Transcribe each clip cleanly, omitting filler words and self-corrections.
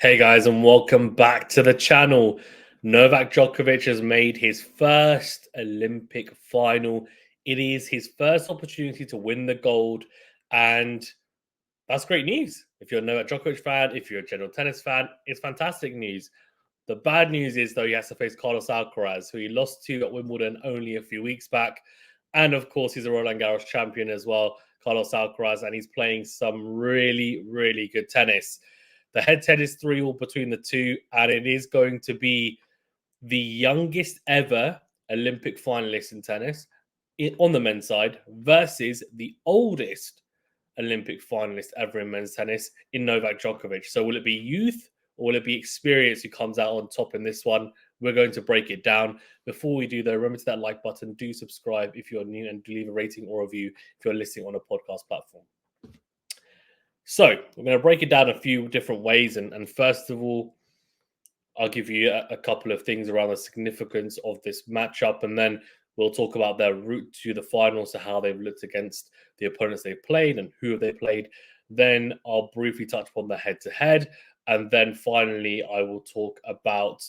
Hey guys, and welcome back to the channel. Novak Djokovic has made his first Olympic final. It is his first opportunity to win the gold, and that's great news. If you're a Novak Djokovic fan, if you're a general tennis fan, it's fantastic news. The bad news is, though, he has to face Carlos Alcaraz, who he lost to at Wimbledon only a few weeks back. And of course, he's a Roland Garros champion as well, Carlos Alcaraz, and he's playing some really, really good tennis. The head-to-head is 3-3 between the two, and it is going to be the youngest ever Olympic finalist in tennis on the men's side versus the oldest Olympic finalist ever in men's tennis in Novak Djokovic. So will it be youth or will it be experience who comes out on top in this one? We're going to break it down. Before we do, though, remember to that like button. Do subscribe if you're new and do leave a rating or review if you're listening on a podcast platform. So we're going to break it down a few different ways. And first of all, I'll give you a couple of things around the significance of this matchup, and then we'll talk about their route to the finals, so how they've looked against the opponents they've played and who they played. Then I'll briefly touch upon the head-to-head, and then finally I will talk about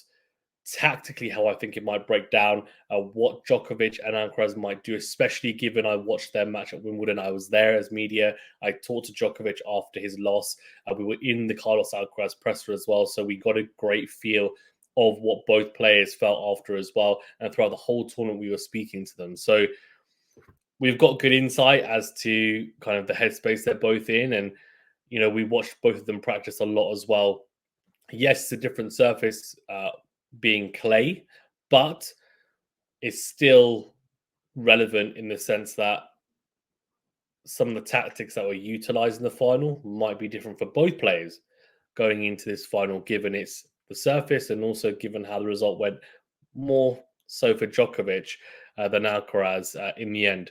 tactically how I think it might break down, what Djokovic and Alcaraz might do, especially given I watched their match at Wimbledon. I was there as media. I talked to Djokovic after his loss. We were in the Carlos Alcaraz presser as well, so we got a great feel of what both players felt after as well. And throughout the whole tournament, we were speaking to them. So we've got good insight as to kind of the headspace they're both in. And, you know, we watched both of them practice a lot as well. Yes, it's a different surface, being clay, but it's still relevant in the sense that some of the tactics that were utilized in the final might be different for both players going into this final, given it's the surface and also given how the result went more so for Djokovic than Alcaraz in the end.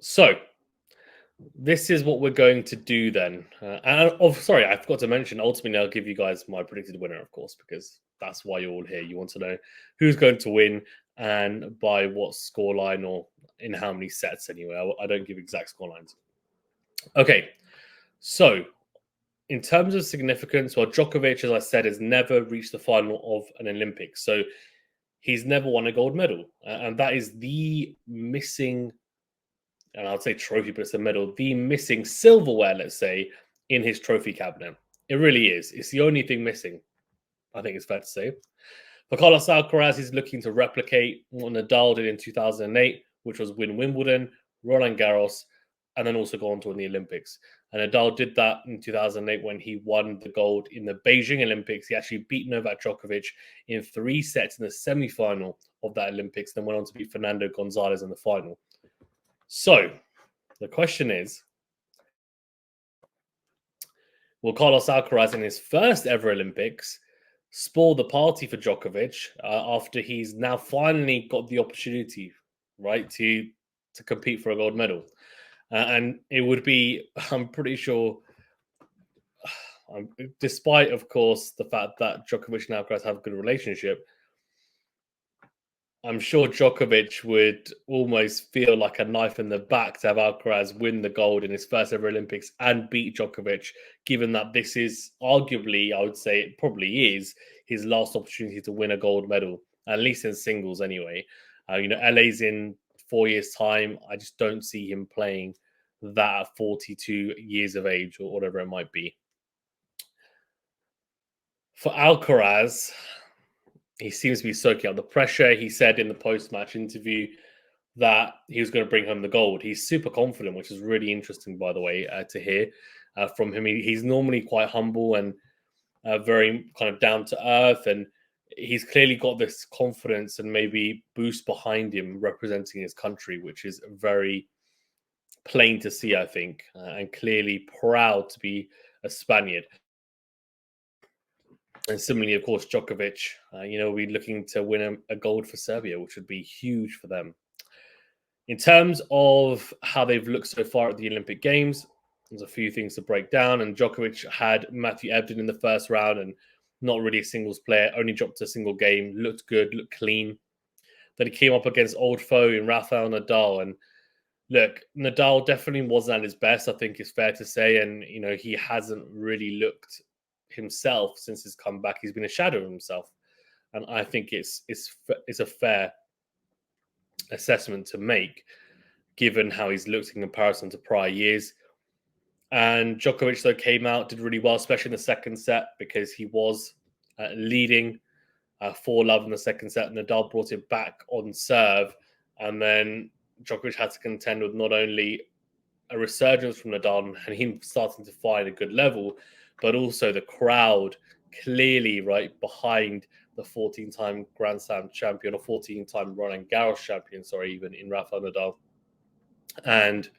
So this is what we're going to do then. Sorry, I forgot to mention, ultimately I'll give you guys my predicted winner, of course, because that's why you're all here. You want to know who's going to win and by what scoreline or in how many sets anyway. I don't give exact scorelines. Okay, so in terms of significance, well, Djokovic, as I said, has never reached the final of an Olympics. So he's never won a gold medal. And that is the missing, and I'd say trophy, but it's a medal, the missing silverware, let's say, in his trophy cabinet. It really is. It's the only thing missing, I think it's fair to say. For Carlos Alcaraz, he's looking to replicate what Nadal did in 2008, which was win Wimbledon, Roland Garros, and then also go on to win the Olympics. And Nadal did that in 2008 when he won the gold in the Beijing Olympics. He actually beat Novak Djokovic in 3 sets in the semi-final of that Olympics, then went on to beat Fernando Gonzalez in the final. So the question is, will Carlos Alcaraz in his first ever Olympics spoil the party for Djokovic after he's now finally got the opportunity, right, to compete for a gold medal? And it would be, I'm pretty sure, despite, of course, the fact that Djokovic and Alcaraz have a good relationship, I'm sure Djokovic would almost feel like a knife in the back to have Alcaraz win the gold in his first ever Olympics and beat Djokovic, given that this is arguably, I would say it probably is, his last opportunity to win a gold medal, at least in singles anyway. LA's in 4 years' time. I just don't see him playing that at 42 years of age or whatever it might be. For Alcaraz, he seems to be soaking up the pressure. He said in the post-match interview that he was going to bring home the gold. He's super confident, which is really interesting, by the way, to hear from him. He's normally quite humble and very kind of down to earth, and he's clearly got this confidence and maybe boost behind him representing his country, which is very plain to see, I think, and clearly proud to be a Spaniard. And similarly, of course, Djokovic, we're looking to win a gold for Serbia, which would be huge for them. In terms of how they've looked so far at the Olympic Games, there's a few things to break down. And Djokovic had Matthew Ebden in the first round and not really a singles player, only dropped a single game, looked good, looked clean. Then he came up against old foe in Rafael Nadal. And look, Nadal definitely wasn't at his best, I think it's fair to say. And, he hasn't really looked himself since his comeback. He's been a shadow of himself, and I think it's a fair assessment to make, given how he's looked in comparison to prior years. And Djokovic, though, came out, did really well, especially in the second set, because he was leading 4-love in the second set. Nadal brought it back on serve, and then Djokovic had to contend with not only a resurgence from Nadal and him starting to find a good level, but also the crowd clearly right behind the 14-time Grand Slam champion, or 14-time Roland Garros champion, even in Rafael Nadal. And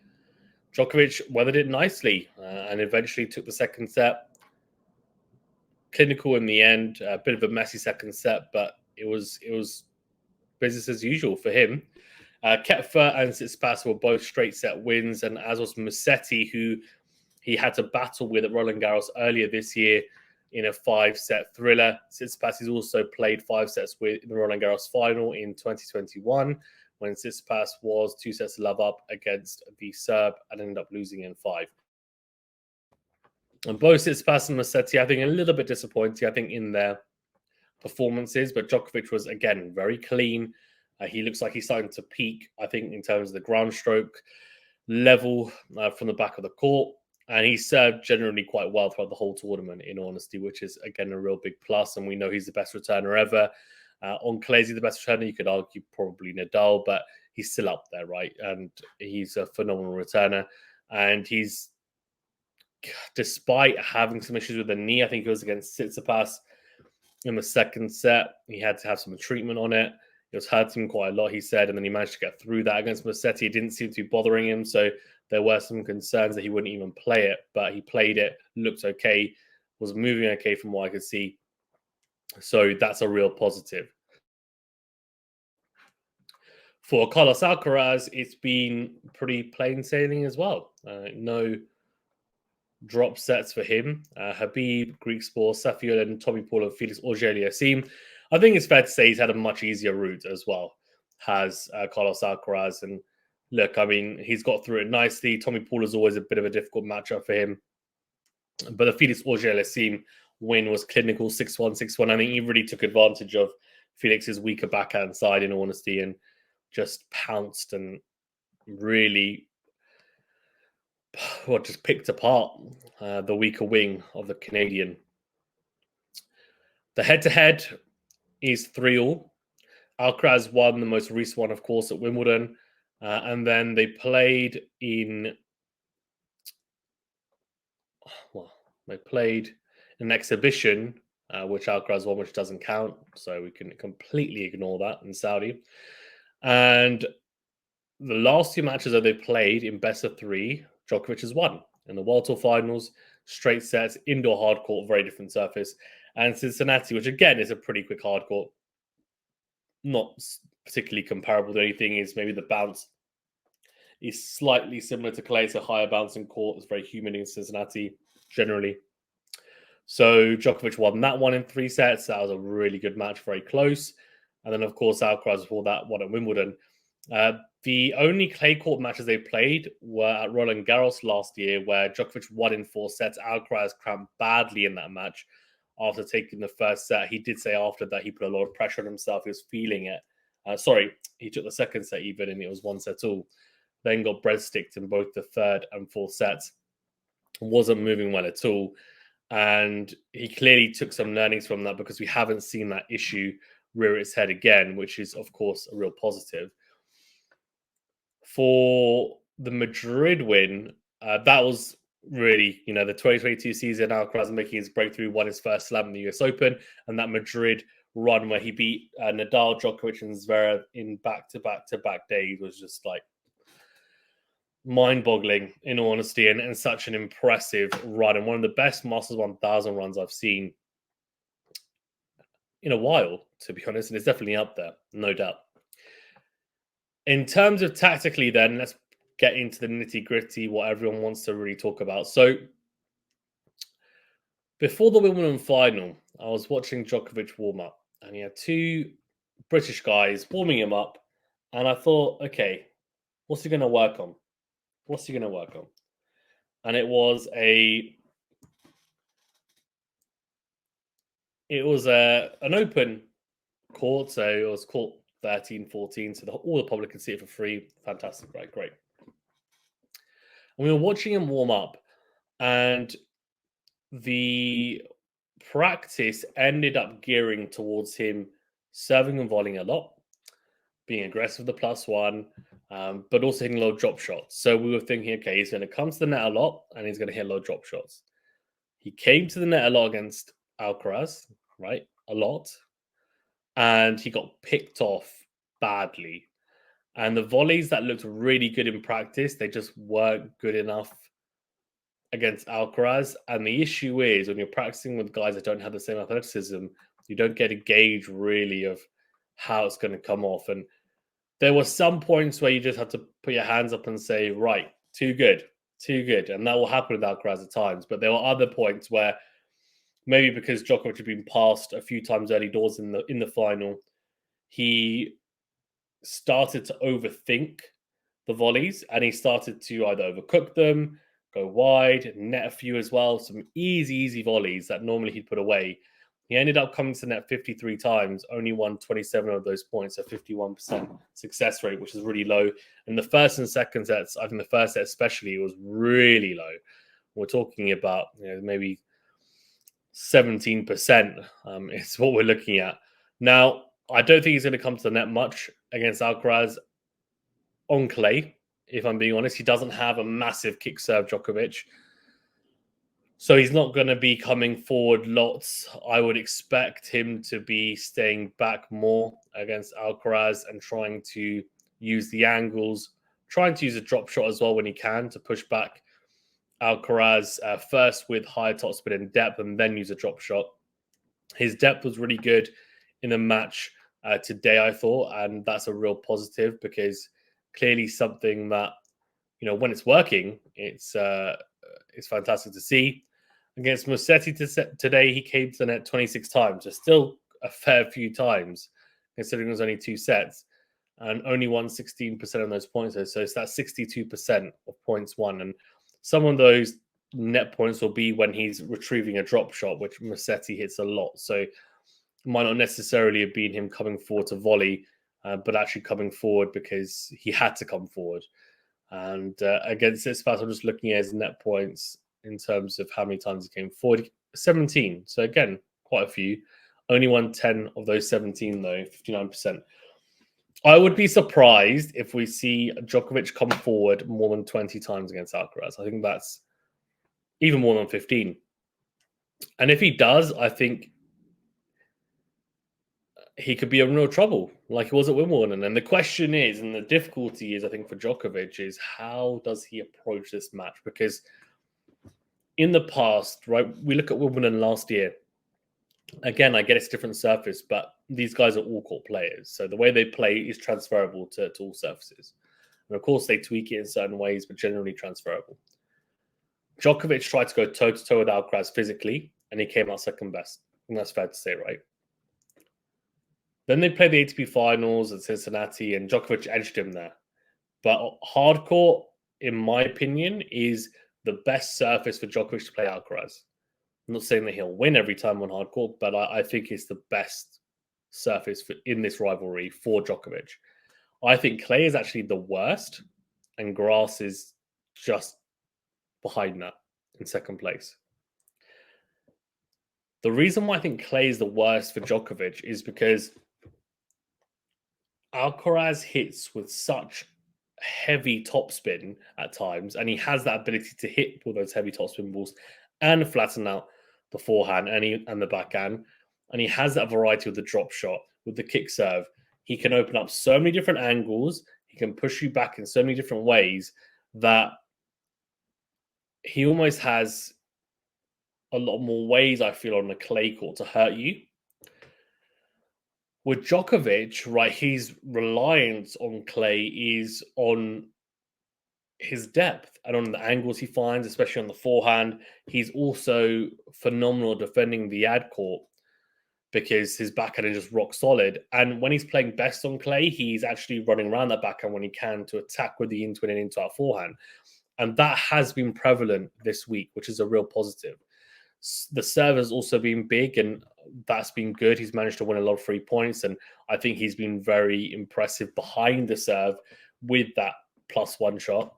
Djokovic weathered it nicely and eventually took the second set. Clinical in the end, a bit of a messy second set, but it was business as usual for him. Koepfer and Tsitsipas were both straight set wins, and as was Musetti, who he had to battle with at Roland Garros earlier this year in a 5-set thriller. Tsitsipas has also played 5 sets with in the Roland Garros final in 2021, when Tsitsipas was 2 sets to love up against the Serb and ended up losing in 5. And both Tsitsipas and Musetti, I think, a little bit disappointing, in their performances, but Djokovic was, again, very clean. He looks like he's starting to peak, I think, in terms of the ground stroke level from the back of the court. And he served generally quite well throughout the whole tournament, in honesty, which is, again, a real big plus. And we know he's the best returner ever. On clay, is he the best returner? You could argue probably Nadal, but he's still up there, right? And he's a phenomenal returner. And he's, despite having some issues with the knee, I think it was against Tsitsipas in the second set, he had to have some treatment on it. It was hurting him quite a lot, he said, and then he managed to get through that against Musetti. It didn't seem to be bothering him, so there were some concerns that he wouldn't even play it, but he played it, looked okay, was moving okay from what I could see. So that's a real positive. For Carlos Alcaraz, it's been pretty plain sailing as well. No drop sets for him. Habib, Greek Sport, Safiullin, Tommy Paul, and Felix Auger-Aliassime. I think it's fair to say he's had a much easier route as well, has Carlos Alcaraz. And look, he's got through it nicely. Tommy Paul is always a bit of a difficult matchup for him. But the Felix Auger-Aliassime win was clinical, 6-1, 6-1. I think he really took advantage of Felix's weaker backhand side, in honesty, and just pounced and really just picked apart the weaker wing of the Canadian. The head-to-head is 3-3. Alcaraz won the most recent one, of course, at Wimbledon. And then they played in an exhibition, which Alcaraz won, which doesn't count. So we can completely ignore that in Saudi. And the last 2 matches that they played in best of 3, Djokovic has won. In the World Tour finals, straight sets, indoor hard court, very different surface. And Cincinnati, which again is a pretty quick hard court, not particularly comparable to anything, is maybe the bounce is slightly similar to clay. It's a higher bouncing court. It's very humid in Cincinnati generally. So Djokovic won that one in 3 sets. That was a really good match, very close. And then, of course, Alcaraz before that won at Wimbledon. The only clay court matches they played were at Roland Garros last year, where Djokovic won in 4 sets. Alcaraz cramped badly in that match after taking the first set. He did say after that he put a lot of pressure on himself. He was feeling it. He took the second set even, and it was 1-all. Then got breadsticked in both the third and fourth sets. Wasn't moving well at all. And he clearly took some learnings from that, because we haven't seen that issue rear its head again, which is, of course, a real positive. For the Madrid win, that was really, the 2022 season. Alcaraz making his breakthrough, won his first slam in the US Open, and that Madrid run where he beat Nadal, Djokovic, and Zverev in back-to-back days was just like mind-boggling, in all honesty, and such an impressive run, and one of the best Masters 1000 runs I've seen in a while, to be honest, and it's definitely up there, no doubt. In terms of tactically, then, let's get into the nitty-gritty, what everyone wants to really talk about. So, before the Wimbledon final, I was watching Djokovic warm up, and he had 2 British guys warming him up, and I thought, okay, what's he going to work on? And it was a it was an open court, so it was court 13, 14, so all the public could see it for free. Fantastic, right? Great. And we were watching him warm up, and the practice ended up gearing towards him serving and volleying a lot, being aggressive with the +1, but also hitting low drop shots. So we were thinking, okay, he's going to come to the net a lot and he's going to hit low drop shots. He came to the net a lot against Alcaraz, right? A lot. And he got picked off badly. And the volleys that looked really good in practice, they just weren't good enough against Alcaraz. And the issue is when you're practicing with guys that don't have the same athleticism, you don't get a gauge really of how it's going to come off. And there were some points where you just had to put your hands up and say, right, too good, too good. And that will happen with Alcaraz at times. But there were other points where maybe because Djokovic had been passed a few times early doors in the final, he started to overthink the volleys and he started to either overcook them, go wide, net a few as well. Some easy volleys that normally he'd put away. He ended up coming to net 53 times, only won 27 of those points, a 51% success rate, which is really low. In the first and second sets, I think the first set especially was really low. We're talking about maybe 17% is what we're looking at. Now, I don't think he's going to come to the net much against Alcaraz on clay, if I'm being honest. He doesn't have a massive kick serve, Djokovic. So he's not going to be coming forward lots. I would expect him to be staying back more against Alcaraz and trying to use the angles, trying to use a drop shot as well when he can to push back Alcaraz first with higher topspin and depth and then use a drop shot. His depth was really good in the match today, I thought, and that's a real positive because clearly something that, when it's working, it's fantastic to see. Against Musetti today, he came to the net 26 times. So still a fair few times, considering it was only 2 sets, and only won 16% of those points. So it's that 62% of points won. And some of those net points will be when he's retrieving a drop shot, which Musetti hits a lot. So it might not necessarily have been him coming forward to volley, but actually coming forward because he had to come forward. And against this pass, I'm just looking at his net points in terms of how many times he came forward. 17. So again, quite a few. Only won 10 of those 17, though, 59%. I would be surprised if we see Djokovic come forward more than 20 times against Alcaraz. I think that's even more than 15. And if he does, I think he could be in real trouble, like he was at Wimbledon. And the question is, and the difficulty is, I think, for Djokovic, is how does he approach this match? Because in the past, right, we look at Wimbledon last year. Again, I get it's a different surface, but these guys are all court players. So the way they play is transferable to all surfaces. And of course, they tweak it in certain ways, but generally transferable. Djokovic tried to go toe-to-toe with Alcaraz physically, and he came out second best. And that's fair to say, right? Then they played the ATP finals at Cincinnati, and Djokovic edged him there. But hardcourt, in my opinion, is the best surface for Djokovic to play Alcaraz. I'm not saying that he'll win every time on hardcourt, but I think it's the best surface in this rivalry for Djokovic. I think clay is actually the worst, and grass is just behind that in second place. The reason why I think clay is the worst for Djokovic is because Alcaraz hits with such heavy topspin at times, and he has that ability to hit with those heavy topspin balls and flatten out the forehand and the backhand. And he has that variety with the drop shot, with the kick serve. He can open up so many different angles. He can push you back in so many different ways that he almost has a lot more ways, I feel, on the clay court to hurt you. With Djokovic, right, his reliance on clay is on his depth and on the angles he finds, especially on the forehand. He's also phenomenal defending the ad court because his backhand is just rock solid. And when he's playing best on clay, he's actually running around that backhand when he can to attack with the in-twin and into-out forehand. And that has been prevalent this week, which is a real positive. The serve has also been big, and that's been good. He's managed to win a lot of 3 points, and I think he's been very impressive behind the serve with that +1 shot.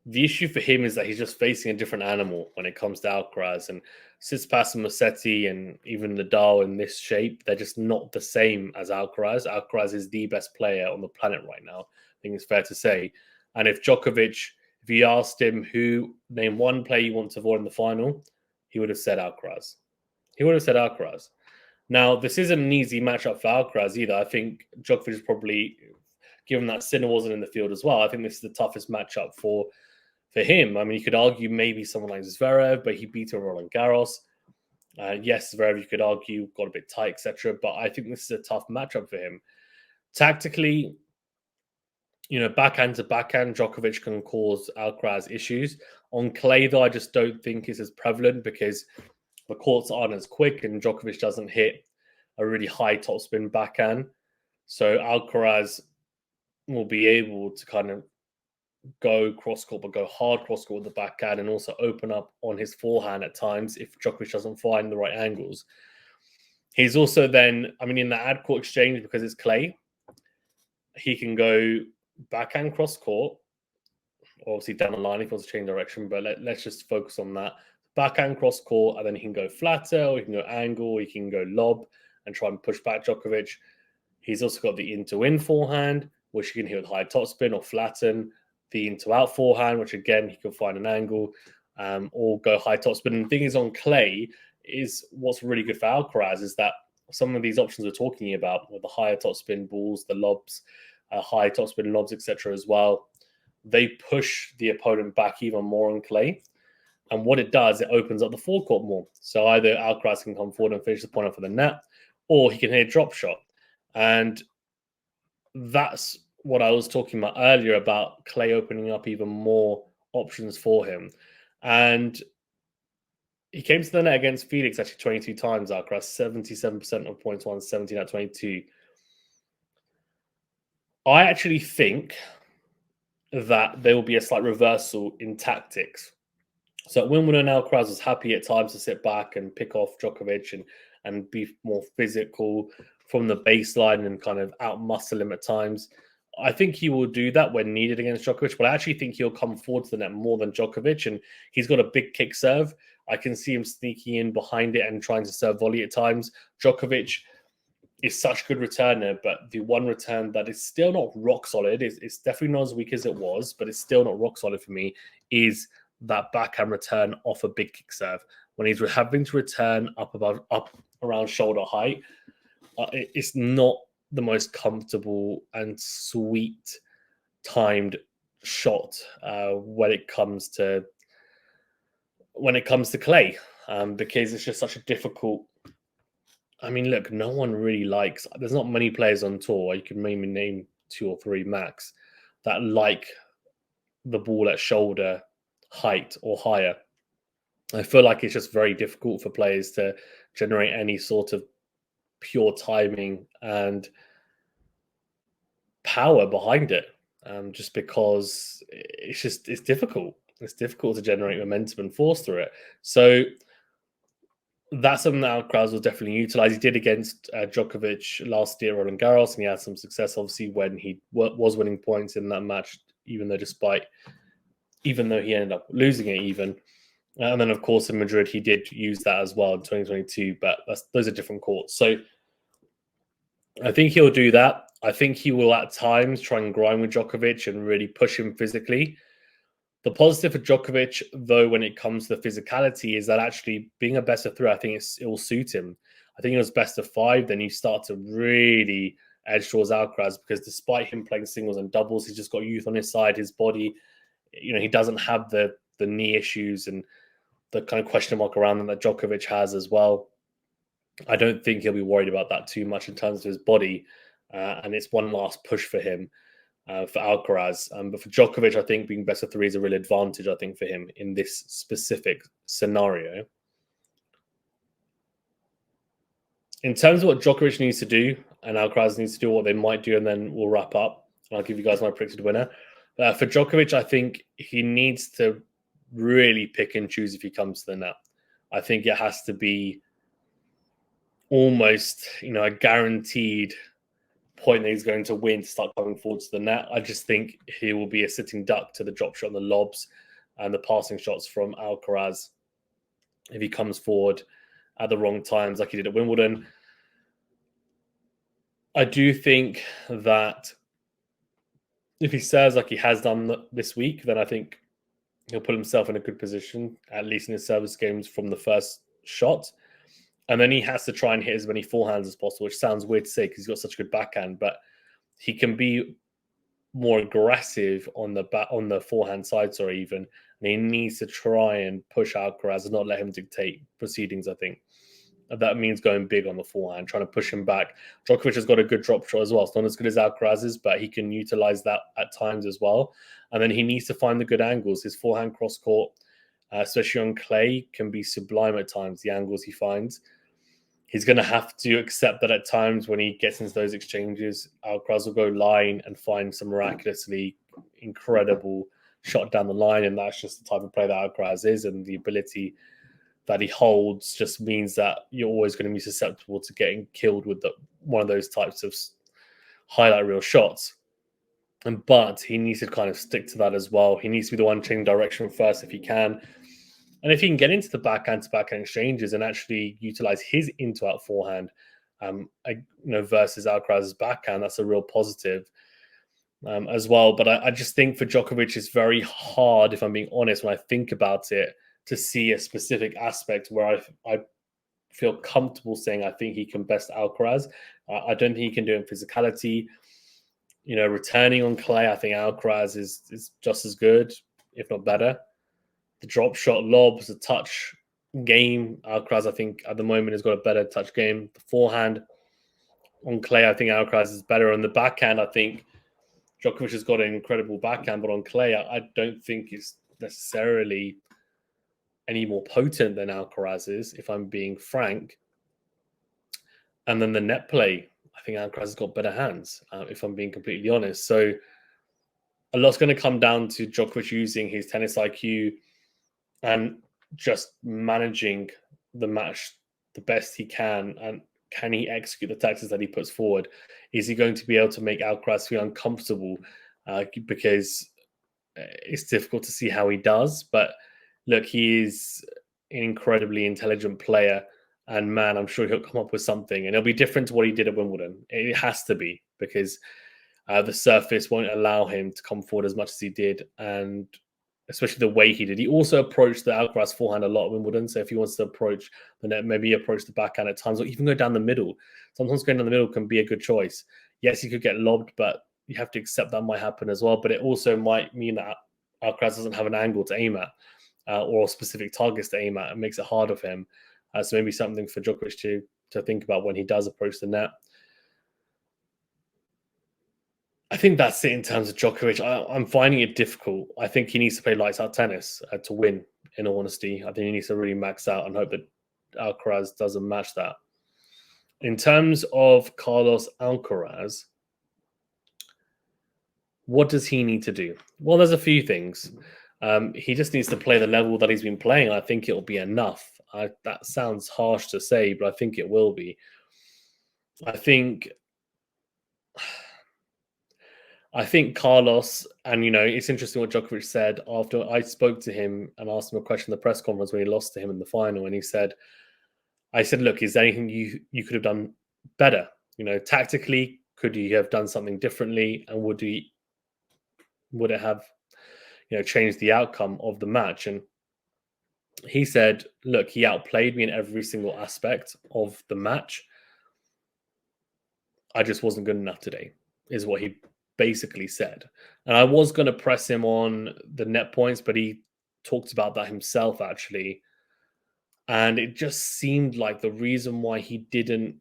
The issue for him is that he's just facing a different animal when it comes to Alcaraz, and Tsitsipas and Musetti and even Nadal in this shape, they're just not the same as Alcaraz. Alcaraz is the best player on the planet right now. I think it's fair to say. And if Djokovic, if you asked him name one player you want to avoid in the final, he would have said Alcaraz. He would have said Alcaraz. Now, this isn't an easy matchup for Alcaraz either. I think Djokovic is probably, given that Sinner wasn't in the field as well, I think this is the toughest matchup for him. I mean, you could argue maybe someone like Zverev, but he beat Roland Garros. Yes, Zverev, you could argue, got a bit tight, etc. But I think this is a tough matchup for him. Tactically, backhand to backhand, Djokovic can cause Alcaraz issues. On clay, though, I just don't think it's as prevalent because the courts aren't as quick and Djokovic doesn't hit a really high topspin backhand. So Alcaraz will be able to kind of go cross-court, but go hard cross-court with the backhand and also open up on his forehand at times if Djokovic doesn't find the right angles. He's also then, in the ad-court exchange, because it's clay, he can go backhand cross-court, obviously down the line if he wants to change direction, but let's just focus on that. Backhand cross-court, and then he can go flatter, or he can go angle, he can go lob and try and push back Djokovic. He's also got the in-to-in forehand, which he can hit with high topspin or flatten. The into-out forehand, which again, he can find an angle or go high topspin. And the thing is, on clay, is what's really good for Alcaraz is that some of these options we're talking about, with the higher topspin balls, the lobs, high topspin lobs, etc. as well, they push the opponent back even more on clay. And what it does, it opens up the forecourt more. So either Alcaraz can come forward and finish the point off of the net, or he can hit a drop shot. And that's what I was talking about earlier about clay opening up even more options for him. And he came to the net against Felix actually 22 times, Alcaraz, 77% of points won, 17 out of 22. I actually think that there will be a slight reversal in tactics. So at Wimbledon, Alcaraz was happy at times to sit back and pick off Djokovic and be more physical from the baseline and kind of out-muscle him at times. I think he will do that when needed against Djokovic, but I actually think he'll come forward to the net more than Djokovic, and he's got a big kick serve. I can see him sneaking in behind it and trying to serve volley at times. Djokovic is such a good returner, but the one return that is still not rock solid, it's definitely not as weak as it was, but it's still not rock solid for me, is that backhand return off a big kick serve. When he's having to return up around shoulder height, it's not the most comfortable and sweet timed shot when it comes to clay, because it's just such a difficult. Look, no one really likes. There's not many players on tour. You can maybe name 2 or 3 max that like the ball at shoulder height or higher. I feel like it's just very difficult for players to generate any sort of pure timing and power behind it, just because it's difficult. It's difficult to generate momentum and force through it. So that's something that Alcaraz will definitely utilize. He did against Djokovic last year, Roland Garros, and he had some success, obviously, when he was winning points in that match, even though he ended up losing it even. And then, of course, in Madrid, he did use that as well in 2022, but those are different courts. So I think he'll do that. I think he will at times try and grind with Djokovic and really push him physically. The positive for Djokovic, though, when it comes to the physicality, is that actually being a best of 3, I think it will suit him. I think it was best of 5, then you start to really edge towards Alcaraz, because despite him playing singles and doubles, he's just got youth on his side, his body. He doesn't have the knee issues and the kind of question mark around them that Djokovic has as well. I don't think he'll be worried about that too much in terms of his body. And it's one last push for him, for Alcaraz. But for Djokovic, I think being best of 3 is a real advantage, I think, for him in this specific scenario. In terms of what Djokovic needs to do and Alcaraz needs to do, what they might do, and then we'll wrap up. And I'll give you guys my predicted winner. For Djokovic, I think he needs to really pick and choose if he comes to the net. I think it has to be almost, a guaranteed point that he's going to win to start coming forward to the net. I just think he will be a sitting duck to the drop shot and the lobs and the passing shots from Alcaraz if he comes forward at the wrong times like he did at Wimbledon. I do think that if he serves like he has done this week, then I think he'll put himself in a good position, at least in his service games from the first shot. And then he has to try and hit as many forehands as possible, which sounds weird to say because he's got such a good backhand, but he can be more aggressive on the forehand side, even. And he needs to try and push Alcaraz and not let him dictate proceedings, I think. That means going big on the forehand, trying to push him back. Djokovic has got a good drop shot as well. It's not as good as Alcaraz's, but he can utilize that at times as well. And then he needs to find the good angles. His forehand cross court, especially on clay, can be sublime at times, the angles he finds. He's going to have to accept that at times when he gets into those exchanges, Alcaraz will go line and find some miraculously incredible shot down the line. And that's just the type of player that Alcaraz is, and the ability that he holds just means that you're always going to be susceptible to getting killed with one of those types of highlight reel shots. But he needs to kind of stick to that as well. He needs to be the one changing direction first if he can. And if he can get into the backhand-to-backhand exchanges and actually utilize his into-out forehand versus Alcaraz's backhand, that's a real positive as well. But I just think for Djokovic, it's very hard, if I'm being honest, when I think about it, to see a specific aspect where I feel comfortable saying I think he can best Alcaraz. I don't think he can do it in physicality. Returning on clay, I think Alcaraz is just as good, if not better. The drop shot, lobs, the touch game, Alcaraz, I think, at the moment has got a better touch game. The forehand on clay, I think Alcaraz is better. On the backhand, I think Djokovic has got an incredible backhand, but on clay, I don't think it's necessarily any more potent than Alcaraz is, if I'm being frank. And then the net play, I think Alcaraz has got better hands, if I'm being completely honest. So a lot's going to come down to Djokovic using his tennis IQ and just managing the match the best he can. And can he execute the tactics that he puts forward? Is he going to be able to make Alcaraz feel uncomfortable? Because it's difficult to see how he does. But look, he is an incredibly intelligent player. And man, I'm sure he'll come up with something. And it'll be different to what he did at Wimbledon. It has to be, because the surface won't allow him to come forward as much as he did. And especially the way he did. He also approached the Alcaraz forehand a lot at Wimbledon. So if he wants to approach the net, maybe approach the backhand at times, or even go down the middle. Sometimes going down the middle can be a good choice. Yes, he could get lobbed, but you have to accept that might happen as well. But it also might mean that Alcaraz doesn't have an angle to aim at or specific targets to aim at. It makes it hard for him. So maybe something for Djokovic to think about when he does approach the net. I think that's it in terms of Djokovic. I'm finding it difficult. I think he needs to play lights out tennis to win, in all honesty. I think he needs to really max out and hope that Alcaraz doesn't match that. In terms of Carlos Alcaraz, what does he need to do? Well, there's a few things. He just needs to play the level that he's been playing. I think it'll be enough. That sounds harsh to say, but I think it will be. I think Carlos, and it's interesting what Djokovic said after I spoke to him and asked him a question in the press conference when he lost to him in the final, and he said, I said, look, is there anything you could have done better? Tactically, could you have done something differently, and would it have changed the outcome of the match? And he said, look, he outplayed me in every single aspect of the match. I just wasn't good enough today, is what he basically said. And I was going to press him on the net points, but he talked about that himself, actually. And it just seemed like the reason why he didn't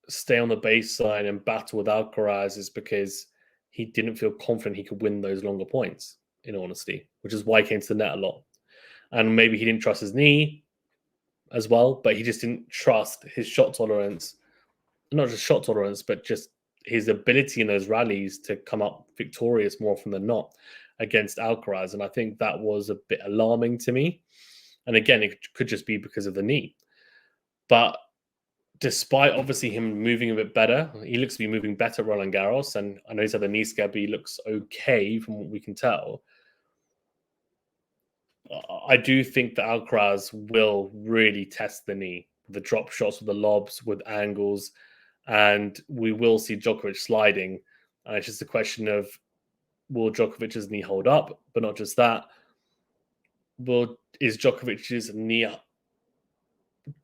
stay on the baseline and battle with Alcaraz is because he didn't feel confident he could win those longer points, in honesty, which is why he came to the net a lot. And maybe he didn't trust his knee as well, but he just didn't trust his shot tolerance. Not just shot tolerance, but just his ability in those rallies to come up victorious more often than not. against Alcaraz. And I think that was a bit alarming to me. And again, it could just be because of the knee. But despite obviously him moving a bit better, he looks to be moving better Roland Garros. And I know he's had the knee scab, but he looks okay from what we can tell. I do think that Alcaraz will really test the knee, the drop shots with the lobs, with angles, and we will see Djokovic sliding. It's just a question of, will Djokovic's knee hold up? But not just that. Is Djokovic's knee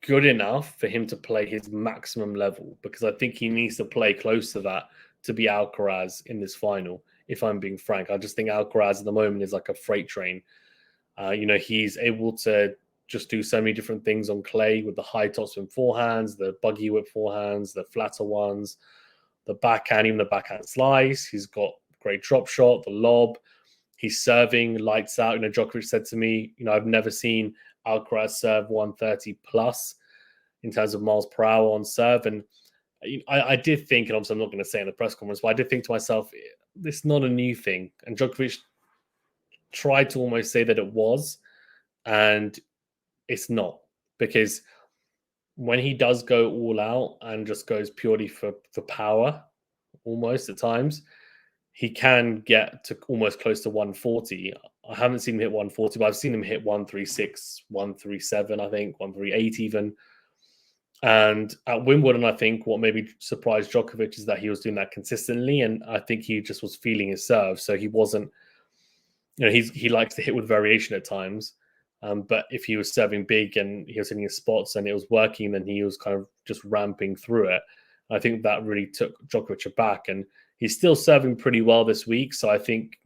good enough for him to play his maximum level? Because I think he needs to play close to that to be Alcaraz in this final, if I'm being frank. I just think Alcaraz at the moment is like a freight train. He's able to just do so many different things on clay with the high topspin forehands, the buggy whip forehands, the flatter ones, the backhand, even the backhand slice. He's got great drop shot, the lob. He's serving lights out. Djokovic said to me, I've never seen Alcaraz serve 130 plus in terms of miles per hour on serve. And I did think, and obviously I'm not going to say in the press conference, but I did think to myself, this is not a new thing. And Djokovic tried to almost say that it was, and it's not, because when he does go all out and just goes purely for power, almost at times, he can get to almost close to 140. I haven't seen him hit 140, but I've seen him hit 136, 137, I think, 138 even. And at Wimbledon, I think what maybe surprised Djokovic is that he was doing that consistently, and I think he just was feeling his serve. So he wasn't, he likes to hit with variation at times. But if he was serving big and he was hitting his spots and it was working, then he was kind of just ramping through it. I think that really took Djokovic aback, and he's still serving pretty well this week. So I think,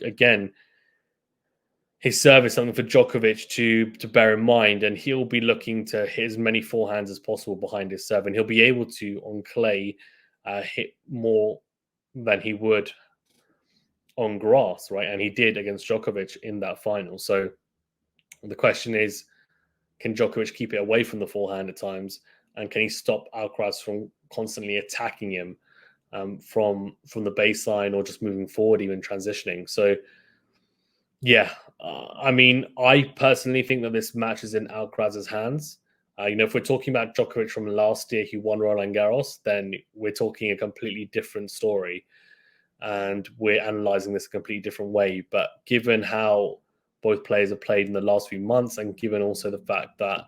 again, his serve is something for Djokovic to bear in mind, and he'll be looking to hit as many forehands as possible behind his serve, and he'll be able to, on clay, hit more than he would on grass, right? And he did against Djokovic in that final. So the question is, can Djokovic keep it away from the forehand at times? And can he stop Alcaraz from constantly attacking him from the baseline or just moving forward, even transitioning? So, yeah, I personally think that this match is in Alcaraz's hands. If we're talking about Djokovic from last year, who won Roland Garros, then we're talking a completely different story. And we're analyzing this a completely different way. But given how both players have played in the last few months, and given also the fact that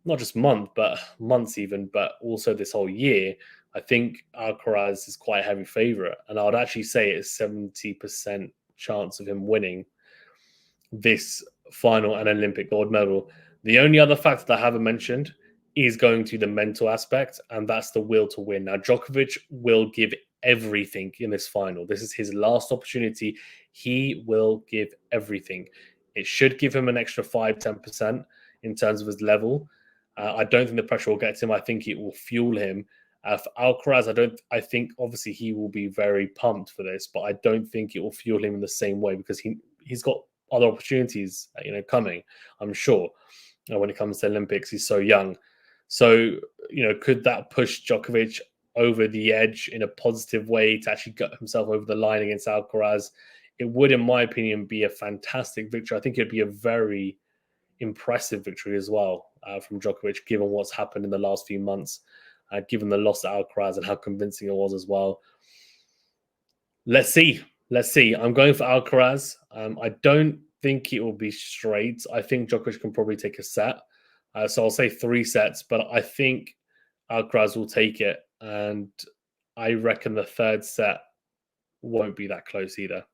not just months even, but also this whole year, I think Alcaraz is quite a heavy favorite. And I would actually say it's 70% chance of him winning this final and Olympic gold medal. The only other factor that I haven't mentioned is going to the mental aspect, and that's the will to win. Now, Djokovic will give everything in this final. This is his last opportunity. He will give everything. It should give him an extra 5-10% in terms of his level. I don't think the pressure will get to him. I think it will fuel him. For Alcaraz, I think obviously he will be very pumped for this, but I don't think it will fuel him in the same way, because he's got other opportunities, coming, I'm sure. When it comes to Olympics, he's so young. So, could that push Djokovic over the edge in a positive way to actually get himself over the line against Alcaraz? It would, in my opinion, be a fantastic victory. I think it'd be a very impressive victory as well from Djokovic, given what's happened in the last few months, given the loss to Alcaraz and how convincing it was as well. Let's see. I'm going for Alcaraz. I don't think it will be straight. I think Djokovic can probably take a set. So I'll say 3 sets, but I think Alcaraz will take it. And I reckon the third set won't be that close either.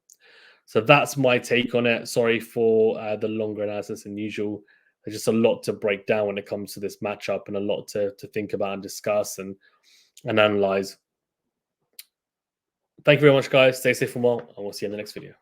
So that's my take on it. Sorry for the longer analysis than usual. There's just a lot to break down when it comes to this matchup, and a lot to think about and discuss and analyze. Thank you very much, guys. Stay safe and well, and we'll see you in the next video.